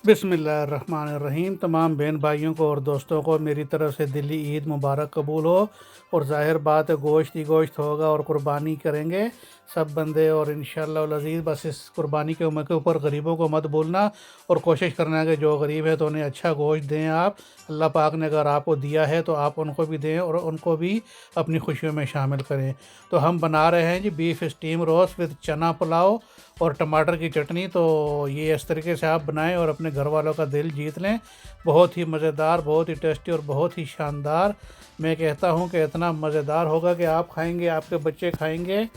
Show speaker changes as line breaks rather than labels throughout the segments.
बिस्मिल्लाहिर्रहमानिर्रहीम। तमाम बहन भाइयों को और दोस्तों को मेरी तरफ़ से दिली ईद मुबारक कबूल हो। और ज़ाहिर बात है गोश्त ही गोश्त होगा और कुर्बानी करेंगे सब बंदे। और इंशाअल्लाह अज़ीज़ बस इस कुर्बानी के मौके ऊपर गरीबों को मत भूलना और कोशिश करना कि जो गरीब है तो उन्हें अच्छा गोश्त दें। आप अल्लाह पाक ने अगर आपको दिया है तो आप उनको भी दें और उनको भी अपनी खुशियों में शामिल करें। तो हम बना रहे हैं जी बीफ स्टीम रोस्ट विद चना पुलाव और टमाटर की चटनी। तो ये इस तरीके से आप बनाएं और अपने घर वालों का दिल जीत लें। बहुत ही मज़ेदार, बहुत ही टेस्टी और बहुत ही शानदार। मैं कहता हूँ कि इतना मज़ेदार होगा कि आप खाएंगे, आपके बच्चे खाएंगे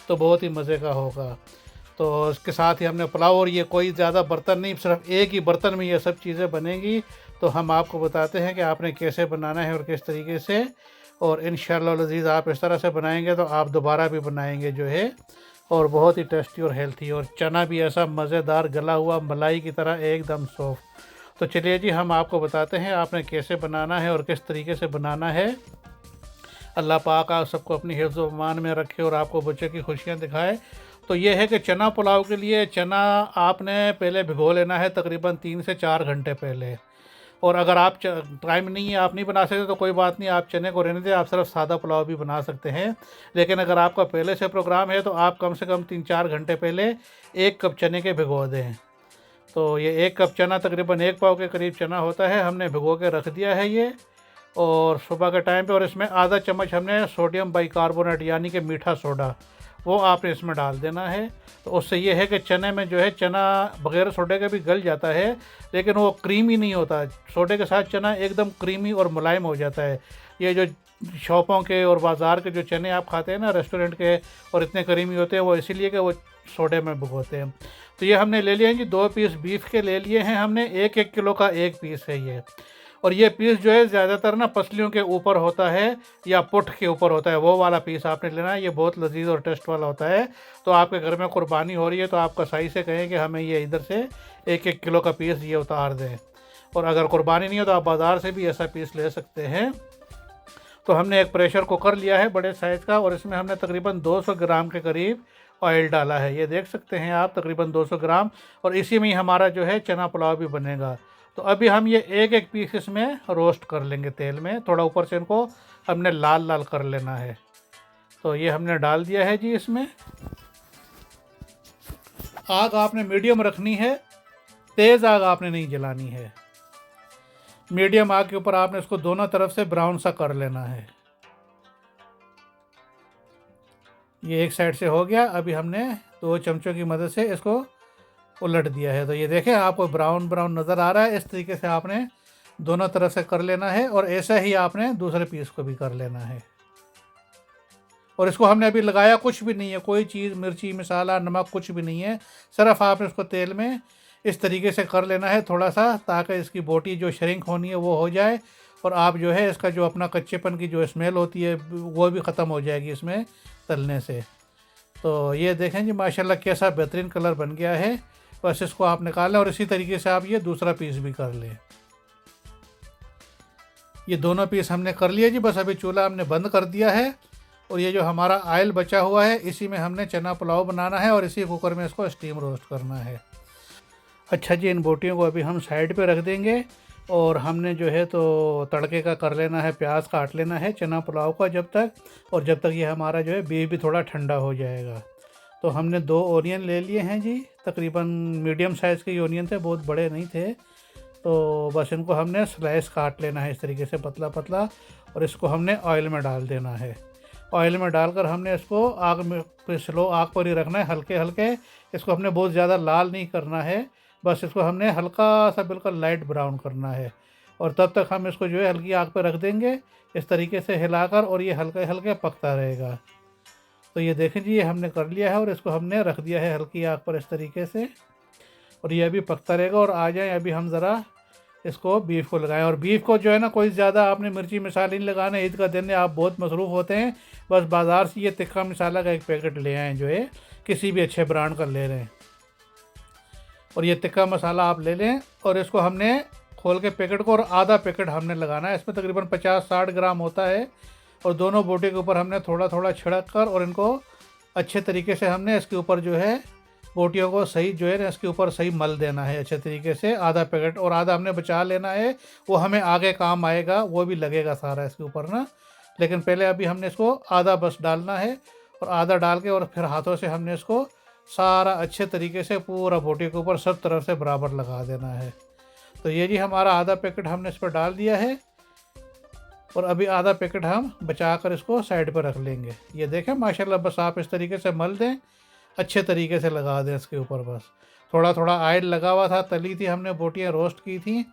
तो बहुत ही मज़े का होगा। तो इसके साथ ही हमने पुलाव, और ये कोई ज़्यादा बर्तन नहीं, सिर्फ एक ही बर्तन में ये सब चीज़ें बनेंगी। तो हम आपको बताते हैं कि आपने कैसे बनाना है और किस तरीके से। और इंशाअल्लाह अज़ीज़ आप इस तरह से बनाएंगे तो आप दोबारा भी बनाएंगे जो है। और बहुत ही टेस्टी और हेल्थी, और चना भी ऐसा मज़ेदार गला हुआ मलाई की तरह एकदम सॉफ्ट। तो चलिए जी हम आपको बताते हैं आपने कैसे बनाना है और किस तरीके से बनाना है। अल्लाह पाक आप सबको अपनी हिफ्ज़ व अमान में रखे और आपको बच्चे की खुशियाँ दिखाए। तो ये है कि चना पुलाव के लिए चना आपने पहले भिगो लेना है तकरीबन 3 से 4 घंटे पहले। और अगर आप टाइम नहीं है, आप नहीं बना सकते तो कोई बात नहीं, आप चने को रहने दें, आप सिर्फ सादा पुलाव भी बना सकते हैं। लेकिन अगर आपका पहले से प्रोग्राम है तो आप कम से कम 3-4 घंटे पहले 1 कप चने के भिगो दें। तो ये 1 कप चना तकरीबन 1 पाव के करीब चना होता है, हमने भिगो के रख दिया है ये। और सुबह के टाइम पे, और इसमें आधा चम्मच हमने सोडियम बाइकार्बोनेट यानी कि मीठा सोडा वो आपने इसमें डाल देना है। तो उससे ये है कि चने में जो है, चना बग़ैर सोडे के भी गल जाता है लेकिन वो क्रीमी नहीं होता। सोडे के साथ चना एकदम क्रीमी और मुलायम हो जाता है। ये जो शॉपों के और बाज़ार के जो चने आप खाते हैं ना रेस्टोरेंट के, और इतने क्रीमी होते हैं, वो इसीलिए कि वो सोडे में भिगोते हैं। तो ये हमने ले लिए हैं जी 2 पीस बीफ के ले लिए हैं हमने। 1-1 किलो का 1 पीस है ये। और ये पीस जो है ज़्यादातर ना पसलियों के ऊपर होता है या पुठ के ऊपर होता है, वो वाला पीस आपने लेना है। ये बहुत लजीज और टेस्ट वाला होता है। तो आपके घर में कुर्बानी हो रही है तो आप कसाई से कहें कि हमें ये इधर से 1-1 किलो का पीस ये उतार दें। और अगर कुर्बानी नहीं हो तो आप बाज़ार से भी ऐसा पीस ले सकते हैं। तो हमने एक प्रेशर कुकर लिया है बड़े साइज़ का, और इसमें हमने तकरीबन 200 ग्राम के करीब ऑयल डाला है। ये देख सकते हैं आप, तकरीबन 200 ग्राम। और इसी में ही हमारा जो है चना पुलाव भी बनेगा। तो अभी हम ये 1-1 पीस इसमें रोस्ट कर लेंगे तेल में, थोड़ा ऊपर से इनको हमने लाल लाल कर लेना है। तो ये हमने डाल दिया है जी इसमें। आग आपने मीडियम रखनी है, तेज़ आग आपने नहीं जलानी है। मीडियम आग के ऊपर आपने इसको दोनों तरफ से ब्राउन सा कर लेना है। ये एक साइड से हो गया। अभी हमने 2 चमचों की मदद से इसको उलट दिया है। तो ये देखें आपको ब्राउन ब्राउन नज़र आ रहा है। इस तरीके से आपने दोनों तरफ से कर लेना है, और ऐसा ही आपने दूसरे पीस को भी कर लेना है। और इसको हमने अभी लगाया कुछ भी नहीं है, कोई चीज़, मिर्ची मसाला नमक कुछ भी नहीं है। सिर्फ आपने इसको तेल में इस तरीके से कर लेना है थोड़ा सा, ताकि इसकी बोटी जो श्रिंक होनी है वो हो जाए। और आप जो है इसका जो अपना कच्चेपन की जो स्मेल होती है वो भी ख़त्म हो जाएगी इसमें तलने से। तो ये देखें जी माशाल्लाह कैसा बेहतरीन कलर बन गया है। बस इसको आप निकाल लें, और इसी तरीके से आप ये दूसरा पीस भी कर लें। ये दोनों पीस हमने कर लिए जी। बस अभी चूल्हा हमने बंद कर दिया है, और ये जो हमारा ऑयल बचा हुआ है इसी में हमने चना पुलाव बनाना है, और इसी कुकर में इसको स्टीम रोस्ट करना है। अच्छा जी, इन बोटियों को अभी हम साइड पे रख देंगे। और हमने जो है तो तड़के का कर लेना है, प्याज काट लेना है चना पुलाव का जब तक, और जब तक ये हमारा जो है बीफ भी थोड़ा ठंडा हो जाएगा। तो हमने 2 ओनियन ले लिए हैं जी, तकरीबन मीडियम साइज़ के ओनियन थे, बहुत बड़े नहीं थे। तो बस इनको हमने स्लाइस काट लेना है इस तरीके से पतला पतला, और इसको हमने ऑयल में डाल देना है। ऑयल में डालकर हमने इसको आग में पे स्लो आग पर ही रखना है, हल्के हल्के। इसको हमने बहुत ज़्यादा लाल नहीं करना है, बस इसको हमने हल्का सा बिल्कुल लाइट ब्राउन करना है। और तब तक हम इसको जो है हल्की आग पर रख देंगे इस तरीके से हिलाकर, और ये हल्के हल्के पकता रहेगा। तो ये देखें जी ये हमने कर लिया है, और इसको हमने रख दिया है हल्की आग पर इस तरीके से, और ये अभी पकता रहेगा। और आ जाए अभी हम ज़रा इसको बीफ को लगाएं। और बीफ को जो है ना कोई ज़्यादा आपने मिर्ची मसाले नहीं लगाना। ईद का दिन है, आप बहुत मसरूफ़ होते हैं, बस बाज़ार से ये तिक्का मसाला का 1 पैकेट ले आएँ, जो है किसी भी अच्छे ब्रांड का ले लें। और ये तिक्का मसाला आप ले लें, और इसको हमने खोल के पैकेट को, और आधा पैकेट हमने लगाना है। इसमें तकरीबन 50-60 ग्राम होता है। और दोनों बोटी के ऊपर हमने थोड़ा थोड़ा छिड़क कर, और इनको अच्छे तरीके से हमने इसके ऊपर जो है बोटियों को सही जो है ना इसके ऊपर सही मल देना है अच्छे तरीके से, आधा पैकेट, और आधा हमने बचा लेना है, वो हमें आगे काम आएगा, वो भी लगेगा सारा इसके ऊपर ना। लेकिन पहले अभी हमने इसको आधा बस डालना है, और आधा डाल के और फिर हाथों से हमने इसको सारा अच्छे तरीके से पूरा बोटी के ऊपर सब तरफ से बराबर लगा देना है। तो ये जी हमारा आधा पैकेट हमने इस पर डाल दिया है, और अभी आधा पैकेट हम बचा कर इसको साइड पर रख लेंगे। ये देखें माशाल्लाह, बस आप इस तरीके से मल दें, अच्छे तरीके से लगा दें इसके ऊपर। बस थोड़ा थोड़ा ऑयल लगा हुआ था, तली थी हमने, बोटियाँ रोस्ट की थी,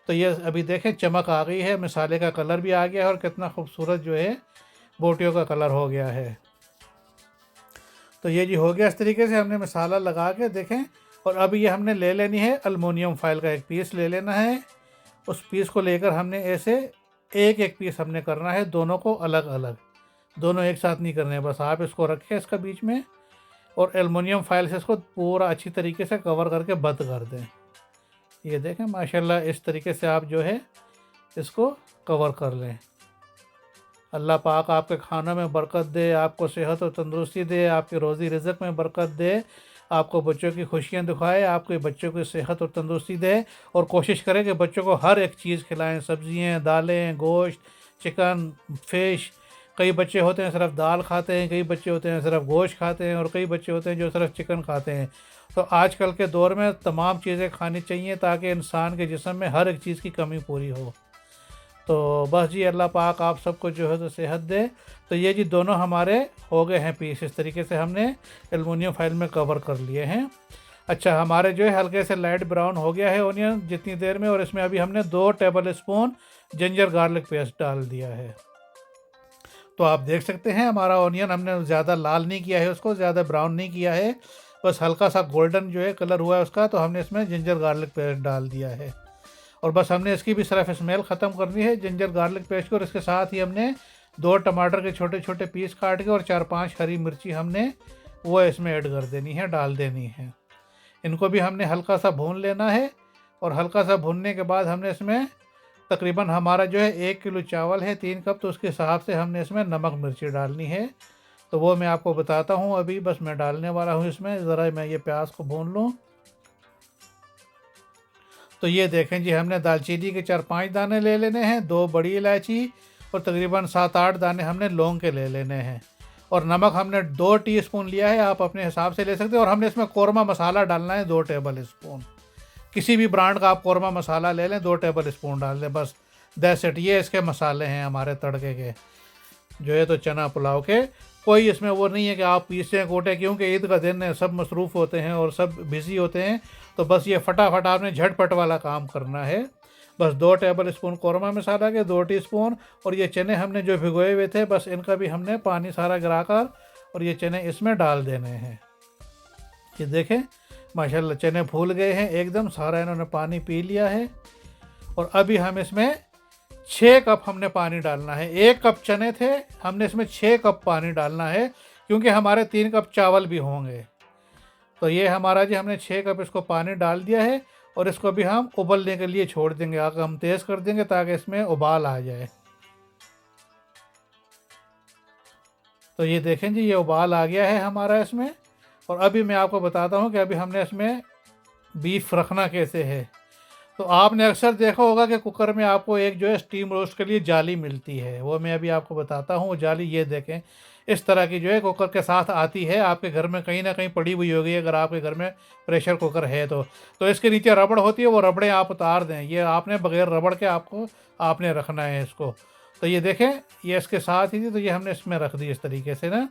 तो ये अभी देखें चमक आ गई है, मसाले का कलर भी आ गया है, और कितना खूबसूरत जो है बोटियों का कलर हो गया है। तो ये जी हो गया, इस तरीके से हमने मसाला लगा के देखें। और अब ये हमने ले लेनी है अल्मोनियम फाइल का एक पीस ले लेना है। उस पीस को लेकर हमने ऐसे एक एक पीस हमने करना है, दोनों को अलग अलग, दोनों एक साथ नहीं करने। बस आप इसको रखें इसका बीच में, और एलुमिनियम फाइल से इसको पूरा अच्छी तरीके से कवर करके बंद कर दें। ये देखें माशाल्लाह, इस तरीके से आप जो है इसको कवर कर लें। अल्लाह पाक आपके खानों में बरकत दे, आपको सेहत और तंदुरुस्ती दे, आपके रोज़ी रिज़्क़ में बरकत दे, आपको बच्चों की खुशियाँ दिखाए, आपके बच्चों की सेहत और तंदुरुस्ती दे, और कोशिश करें कि बच्चों को हर एक चीज़ खिलाएं, सब्ज़ियाँ, दालें, गोश्त, चिकन, फ़िश। कई बच्चे होते हैं सिर्फ दाल खाते हैं, कई बच्चे होते हैं सिर्फ गोश्त खाते हैं, और कई बच्चे होते हैं जो सिर्फ चिकन खाते हैं। तो आजकल के दौर में तमाम चीज़ें खानी चाहिए ताकि इंसान के जिस्म में हर एक चीज़ की कमी पूरी हो। तो बस जी अल्लाह पाक आप सबको जो है तो सेहत दे। तो ये जी दोनों हमारे हो गए हैं पीस, इस तरीके से हमने एलुमिनियम फाइल में कवर कर लिए हैं। अच्छा, हमारे जो है हल्के से लाइट ब्राउन हो गया है ऑनियन जितनी देर में, और इसमें अभी हमने 2 table spoon ginger garlic paste डाल दिया है। तो आप देख सकते हैं हमारा ऑनियन हमने ज़्यादा लाल नहीं किया है, उसको ज़्यादा ब्राउन नहीं किया है, बस हल्का सा गोल्डन जो है कलर हुआ है उसका। तो हमने इसमें जिंजर गार्लिक पेस्ट डाल दिया है, और बस हमने इसकी भी सिर्फ स्मेल ख़त्म करनी है जिंजर गार्लिक पेस्ट को। और इसके साथ ही हमने 2 टमाटर के छोटे छोटे पीस काट के और 4-5 हरी मिर्ची हमने वो इसमें ऐड कर देनी है, डाल देनी है। इनको भी हमने हल्का सा भून लेना है, और हल्का सा भूनने के बाद हमने इसमें तकरीबन हमारा जो है 1 किलो चावल है 3 कप, तो उसके हिसाब से हमने इसमें नमक मिर्ची डालनी है। तो वो मैं आपको बताता हूँ, अभी बस मैं डालने वाला हूँ इसमें। ज़रा मैं ये प्याज को भून लूँ। तो ये देखें जी, हमने दालचीनी के 4-5 दाने ले लेने हैं, 2 बड़ी इलायची, और तकरीबन 7-8 दाने हमने लौंग के ले लेने हैं। और नमक हमने 2 टीस्पून लिया है, आप अपने हिसाब से ले सकते हैं। और हमने इसमें कौरमा मसाला डालना है 2 टेबल स्पून, किसी भी ब्रांड का आप कौरमा मसाला ले लें, 2 टेबल स्पून डाल दें, बस दैट्स इट। ये इसके मसाले हैं हमारे तड़के के जो है तो चना पुलाव के। कोई इसमें वो नहीं है कि आप पीसें कूटें, क्योंकि ईद का दिन है, सब मसरूफ़ होते हैं और सब बिज़ी होते हैं। तो बस ये फटाफट आपने झटपट वाला काम करना है। बस 2 टेबल स्पून कौरमा मसाला के 2 टीस्पून, और ये चने हमने जो भिगोए हुए थे बस इनका भी हमने पानी सारा गिराकर और ये चने इसमें डाल देने हैं। ये देखें माशाल्लाह चने फूल गए हैं एकदम, सारा इन्होंने पानी पी लिया है। और अभी हम इसमें 6 कप हमने पानी डालना है। 1 कप चने थे, हमने इसमें 6 कप पानी डालना है, क्योंकि हमारे 3 कप चावल भी होंगे। तो ये हमारा जी हमने 6 कप इसको पानी डाल दिया है, और इसको भी हम उबलने के लिए छोड़ देंगे। आग हम तेज़ कर देंगे ताकि इसमें उबाल आ जाए। तो ये देखें जी, ये उबाल आ गया है हमारा इसमें। और अभी मैं आपको बताता हूँ कि अभी हमने इसमें बीफ रखना कैसे है। तो आपने अक्सर देखा होगा कि कुकर में आपको एक जो है स्टीम रोस्ट के लिए जाली मिलती है, वो मैं अभी आपको बताता हूँ। वो जाली ये देखें इस तरह की जो है कुकर के साथ आती है, आपके घर में कहीं ना कहीं पड़ी हुई होगी अगर आपके घर में प्रेशर कुकर है तो इसके नीचे रबड़ होती है, वो रबड़ें आप उतार दें। ये आपने बगैर रबड़ के आपने रखना है इसको। तो ये देखें ये इसके साथ ही थी, तो ये हमने इसमें रख दी इस तरीके से ना।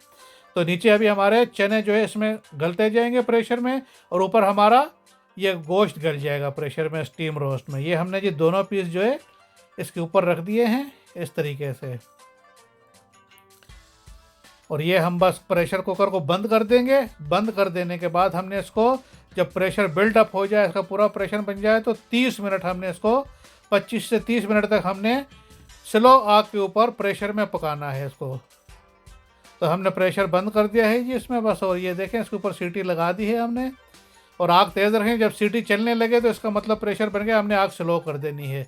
तो नीचे अभी हमारे चने जो है इसमें गलते जाएंगे प्रेशर में, और ऊपर हमारा ये गोश्त गल जाएगा प्रेशर में स्टीम रोस्ट में। ये हमने जी दोनों पीस जो है इसके ऊपर रख दिए हैं इस तरीके से। और ये हम बस प्रेशर कुकर को बंद कर देंगे। बंद कर देने के बाद हमने इसको जब प्रेशर बिल्डअप हो जाए, इसका पूरा प्रेशर बन जाए, तो 30 मिनट हमने इसको 25 से 30 मिनट तक हमने स्लो आग के ऊपर प्रेशर में पकाना है इसको। तो हमने प्रेशर बंद कर दिया है जी इसमें बस। और ये देखें इसके ऊपर सीटी लगा दी है हमने, और आग तेज़ रखें। जब सीटी चलने लगे तो इसका मतलब प्रेशर बन गया, हमने आग स्लो कर देनी है।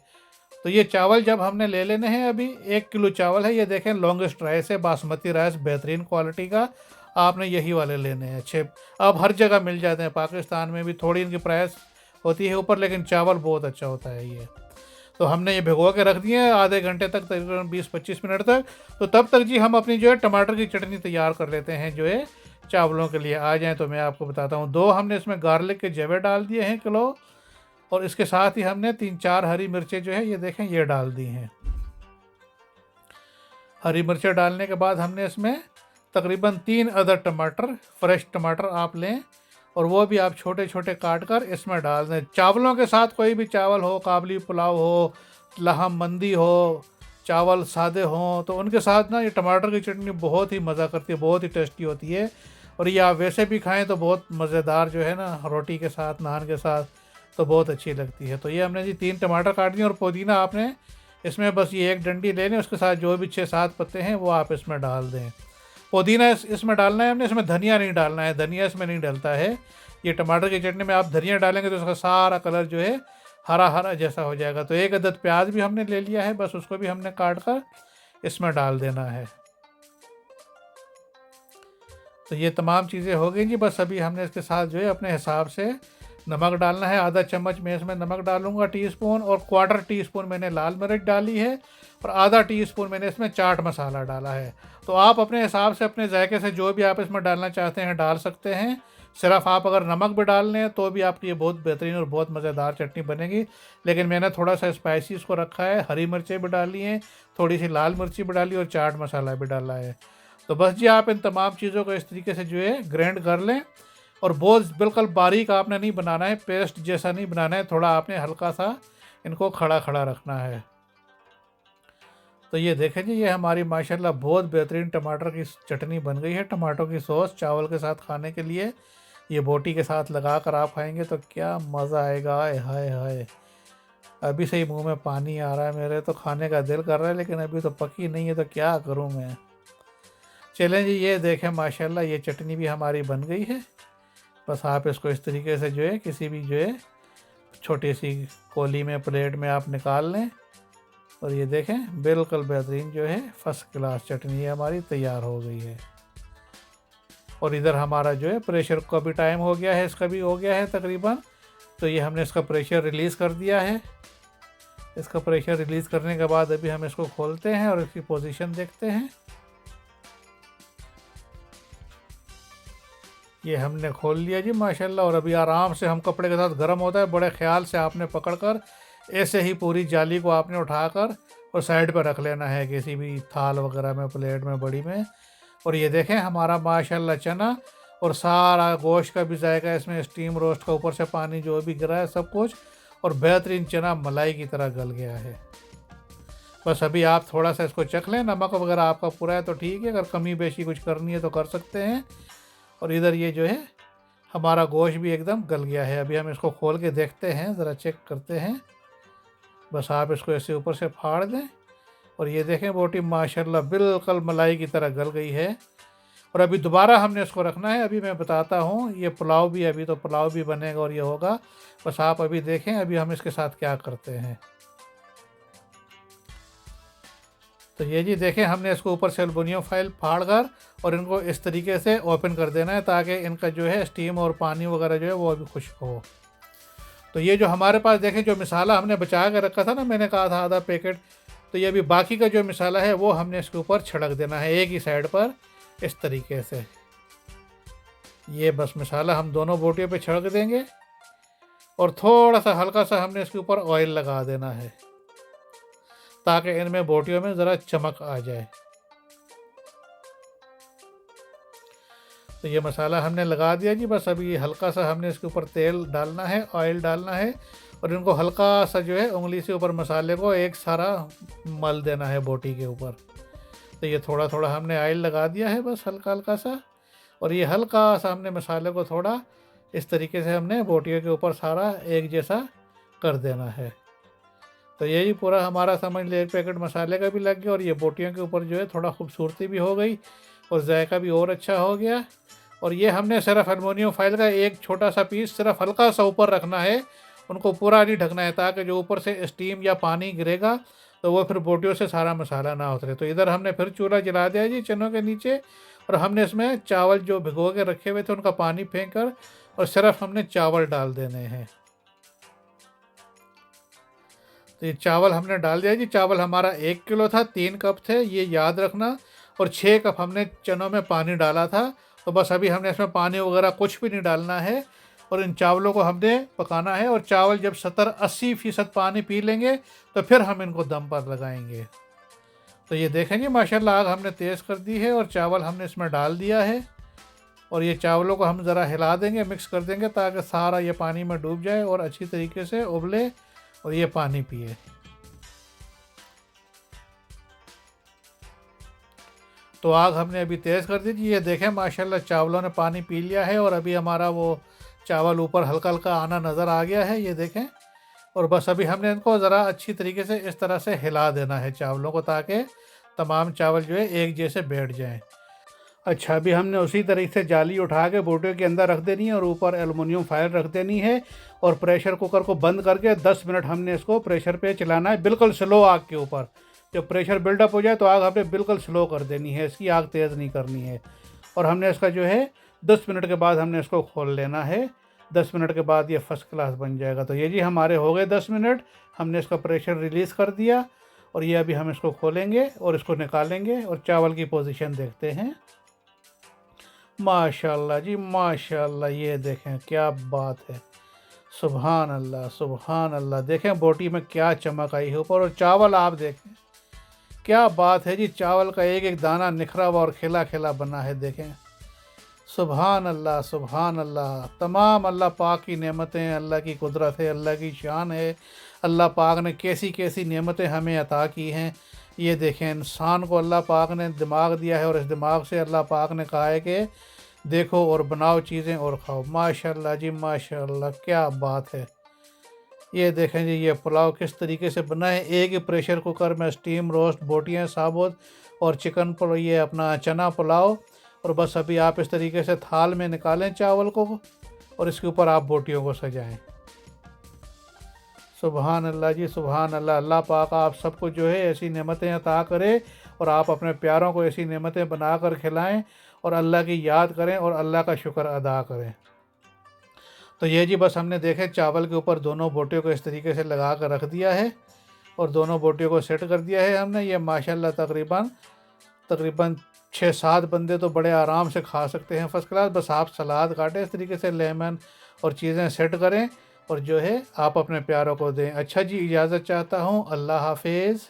तो ये चावल जब हमने ले लेने हैं, अभी 1 किलो चावल है, ये देखें लॉन्गेस्ट राइस है, बासमती राइस बेहतरीन क्वालिटी का। आपने यही वाले लेने हैं अच्छे। अब हर जगह मिल जाते हैं, पाकिस्तान में भी थोड़ी इनकी प्राइस होती है ऊपर, लेकिन चावल बहुत अच्छा होता है ये। तो हमने ये भिगो के रख दिए आधे घंटे तक, तकरीबन 20-25 मिनट तक। तो तब तक जी हम अपनी जो है टमाटर की चटनी तैयार कर लेते हैं जो है चावलों के लिए। आ जाएँ तो मैं आपको बताता हूँ। 2 हमने इसमें गार्लिक के जवे डाल दिए हैं किलो, और इसके साथ ही हमने 3-4 हरी मिर्चें जो है ये देखें ये डाल दी हैं। हरी मिर्चें डालने के बाद हमने इसमें तकरीबन 3 अदद टमाटर, फ्रेश टमाटर आप लें, और वो भी आप छोटे छोटे काट कर इसमें डाल दें। चावलों के साथ कोई भी चावल हो, काबली पुलाव हो, लहम मंदी हो, चावल सादे हों, तो उनके साथ ना ये टमाटर की चटनी बहुत ही मज़ा करती है, बहुत ही टेस्टी होती है। और ये आप वैसे भी खाएं तो बहुत मज़ेदार जो है ना, रोटी के साथ, नान के साथ तो बहुत अच्छी लगती है। तो ये हमने जी 3 टमाटर काट दिए, और पुदीना आपने इसमें बस ये 1 डंडी ले लें, उसके साथ जो भी 6-7 पत्ते हैं वो आप इसमें डाल दें। पुदीना इसमें डालना है हमने, इसमें धनिया नहीं डालना है, धनिया इसमें नहीं डलता है। ये टमाटर की चटनी में आप धनिया डालेंगे तो उसका सारा कलर जो है हरा हरा जैसा हो जाएगा। तो 1 अदद प्याज भी हमने ले लिया है, बस उसको भी हमने काट कर इसमें डाल देना है। तो ये तमाम चीज़ें हो गई जी। बस अभी हमने इसके साथ जो है अपने हिसाब से नमक डालना है। आधा चम्मच मैं इसमें नमक डालूंगा, टीस्पून, और 1/4 टीस्पून मैंने लाल मिर्च डाली है, और आधा टीस्पून मैंने इसमें चाट मसाला डाला है। तो आप अपने हिसाब से, अपने जायके से जो भी आप इसमें डालना चाहते हैं डाल सकते हैं। सिर्फ आप अगर नमक भी डाल लें तो भी आपकी ये बहुत बेहतरीन और बहुत मज़ेदार चटनी बनेगी। लेकिन मैंने थोड़ा सा स्पाइसी इसको रखा है, हरी मिर्चें भी डाली हैं, थोड़ी सी लाल मिर्ची भी डाली, और चाट मसाला भी डाला है। तो बस जी आप इन तमाम चीज़ों को इस तरीके से जो है ग्राइंड कर लें, और बहुत बिल्कुल बारीक आपने नहीं बनाना है, पेस्ट जैसा नहीं बनाना है, थोड़ा आपने हल्का सा इनको खड़ा खड़ा रखना है। तो ये देखें जी, ये हमारी माशाल्लाह बहुत बेहतरीन टमाटर की चटनी बन गई है। टमाटो की सॉस चावल के साथ खाने के लिए, ये बोटी के साथ लगा कर आप खाएंगे तो क्या मज़ा आएगा। हाय हाय हाय, अभी से ही मुंह में पानी आ रहा है मेरे, तो खाने का दिल कर रहा है, लेकिन अभी तो पकी नहीं है तो क्या करूं मैं। चलें जी, ये देखें माशाल्लाह ये चटनी भी हमारी बन गई है। बस आप इसको इस तरीके से जो है किसी भी जो है छोटी सी कोली में, प्लेट में आप निकाल लें, और ये देखें बिल्कुल बेहतरीन जो है फर्स्ट क्लास चटनी है हमारी तैयार हो गई है। और इधर हमारा जो है प्रेशर का भी टाइम हो गया है, इसका भी हो गया है तकरीबन। तो ये हमने इसका प्रेशर रिलीज़ कर दिया है। इसका प्रेशर रिलीज़ करने के बाद अभी हम इसको खोलते हैं और इसकी पोजीशन देखते हैं। ये हमने खोल लिया जी माशाल्लाह, और अभी आराम से हम कपड़े के साथ गर्म होता है, बड़े ख्याल से आपने पकड़कर ऐसे ही पूरी जाली को आपने उठाकर और साइड पर रख लेना है किसी भी थाल वगैरह में, प्लेट में, बड़ी में। और ये देखें हमारा माशाल्लाह चना और सारा गोश्त का भी जायका इसमें, स्टीम रोस्ट का ऊपर से पानी जो भी गिरा है सब कुछ, और बेहतरीन चना मलाई की तरह गल गया है। बस अभी आप थोड़ा सा इसको चख लें, नमक वगैरह आपका पूरा है तो ठीक है, अगर कमी बेशी कुछ करनी है तो कर सकते हैं। और इधर ये जो है हमारा गोश्त भी एकदम गल गया है। अभी हम इसको खोल के देखते हैं, ज़रा चेक करते हैं। बस आप इसको ऐसे ऊपर से फाड़ दें, और ये देखें बोटी माशाल्लाह बिल्कुल मलाई की तरह गल गई है। और अभी दोबारा हमने इसको रखना है, अभी मैं बताता हूँ। ये पुलाव भी, अभी तो पुलाव भी बनेगा और ये होगा। बस आप अभी देखें अभी हम इसके साथ क्या करते हैं। तो ये जी देखें हमने इसको ऊपर से एल्युमिनियम फाइल फाड़ कर और इनको इस तरीके से ओपन कर देना है, ताकि इनका जो है स्टीम और पानी वगैरह जो है वो अभी खुश्क हो। तो ये जो हमारे पास देखें जो मिसाला हमने बचा कर रखा था ना, मैंने कहा था आधा पैकेट, तो ये अभी बाकी का जो मिसाला है वो हमने इसके ऊपर छिड़क देना है एक ही साइड पर इस तरीके से। ये बस मिसाला हम दोनों बोटियों पे छिड़क देंगे, और थोड़ा सा हल्का सा हमने इसके ऊपर ऑयल लगा देना है, ताकि इनमें बोटियों में ज़रा चमक आ जाए। तो ये मसाला हमने लगा दिया जी। बस अभी हल्का सा हमने इसके ऊपर तेल डालना है, ऑयल डालना है, और इनको हल्का सा जो है उंगली से ऊपर मसाले को एक सारा मल देना है बोटी के ऊपर। तो ये थोड़ा थोड़ा हमने ऑयल लगा दिया है, बस हल्का हल्का सा, और ये हल्का सा हमने मसाले को थोड़ा इस तरीके से हमने बोटियों के ऊपर सारा एक जैसा कर देना है। तो यही पूरा हमारा समझ ले 1 पैकेट मसाले का भी लग गया, और ये बोटियों के ऊपर जो है थोड़ा खूबसूरती भी हो गई और जायका भी और अच्छा हो गया। और ये हमने सिर्फ एल्युमिनियम फाइल का एक छोटा सा पीस सिर्फ हल्का सा ऊपर रखना है, उनको पूरा नहीं ढकना है, ताकि जो ऊपर से स्टीम या पानी गिरेगा तो वो फिर बोटियों से सारा मसाला ना उतरे। तो इधर हमने फिर चूल्हा जला दिया जी चनों के नीचे, और हमने इसमें चावल जो भिगो के रखे हुए थे उनका पानी फेंक कर और सिर्फ हमने चावल डाल देने हैं। तो ये चावल हमने डाल दिया जी। चावल हमारा 1 किलो था, 3 कप थे, ये याद रखना। और 6 कप हमने चनों में पानी डाला था। तो बस अभी हमने इसमें पानी वगैरह कुछ भी नहीं डालना है, और इन चावलों को हमने पकाना है। और चावल जब 70-80% पानी पी लेंगे तो फिर हम इनको दम पर लगाएंगे। तो ये देखें जी माशाल्लाह आग हमने तेज़ कर दी है और चावल हमने इसमें डाल दिया है। और ये चावलों को हम ज़रा हिला देंगे, मिक्स कर देंगे ताकि सारा ये पानी में डूब जाए और अच्छी तरीके से उबले और ये पानी पिए। तो आग हमने अभी तेज़ कर दी थी। ये देखें माशाल्लाह चावलों ने पानी पी लिया है, और अभी हमारा वो चावल ऊपर हल्का हल्का आना नज़र आ गया है, ये देखें। और बस अभी हमने इनको ज़रा अच्छी तरीके से इस तरह से हिला देना है चावलों को, ताकि तमाम चावल जो है एक जैसे बैठ जाएं। अच्छा, अभी हमने उसी तरीके से जाली उठा के बोटियों के अंदर रख देनी है और ऊपर एलुमिनियम फाइल रख देनी है, और प्रेशर कुकर को बंद करके 10 मिनट हमने इसको प्रेशर पे चलाना है, बिल्कुल स्लो आग के ऊपर। जब प्रेशर बिल्डअप हो जाए तो आग हमने बिल्कुल स्लो कर देनी है, इसकी आग तेज़ नहीं करनी है। और हमने इसका जो है 10 मिनट के बाद हमने इसको खोल लेना है। 10 मिनट के बाद ये फर्स्ट क्लास बन जाएगा। तो ये जी हमारे हो गए 10 मिनट, हमने इसका प्रेशर रिलीज़ कर दिया, और ये अभी हम इसको खोलेंगे और इसको निकालेंगे और चावल की पोजीशन देखते हैं। माशाल्लाह जी माशाल्लाह, ये देखें क्या बात है, सुभान अल्लाह सुभान अल्लाह। देखें बोटी में क्या चमक आई है ऊपर, और चावल आप देखें क्या बात है जी, चावल का एक एक दाना निखरा हुआ और खिला खिला बना है। देखें सुभान अल्लाह सुभान अल्लाह। तमाम अल्लाह पाक की नेमतें, अल्लाह की कुदरत है, अल्लाह की शान है। अल्लाह पाक ने कैसी कैसी नेमतें हमें अता की हैं। ये देखें इंसान को अल्लाह पाक ने दिमाग दिया है, और इस दिमाग से अल्लाह पाक ने कहा है कि देखो और बनाओ चीज़ें और खाओ। माशाल्लाह जी माशाल्लाह, क्या बात है। ये देखें जी ये पुलाव किस तरीके से बना है। एक ही प्रेशर कुकर में स्टीम रोस्ट बोटियाँ साबुत और चिकन पर ये अपना चना पुलाव। और बस अभी आप इस तरीके से थाल में निकालें चावल को, और इसके ऊपर आप बोटियों को सजाएं। सुभान अल्लाह जी सुभान अल्लाह। अल्लाह पाक आप सबको जो है ऐसी नेमतें अता करे, और आप अपने प्यारों को ऐसी नेमतें बना कर खिलाएँ, और अल्लाह की याद करें और अल्लाह का शुक्र अदा करें। तो ये जी बस हमने देखे चावल के ऊपर दोनों बोटियों को इस तरीके से लगा कर रख दिया है, और दोनों बोटियों को सेट कर दिया है हमने। ये माशाल्लाह तकरीबन तकरीबन 6-7 बंदे तो बड़े आराम से खा सकते हैं फर्स्ट क्लास। बस आप सलाद काटें इस तरीके से, लेमन और चीज़ें सेट करें, और जो है आप अपने प्यारों को दें। अच्छा जी, इजाज़त चाहता हूँ, अल्लाह हाफिज़।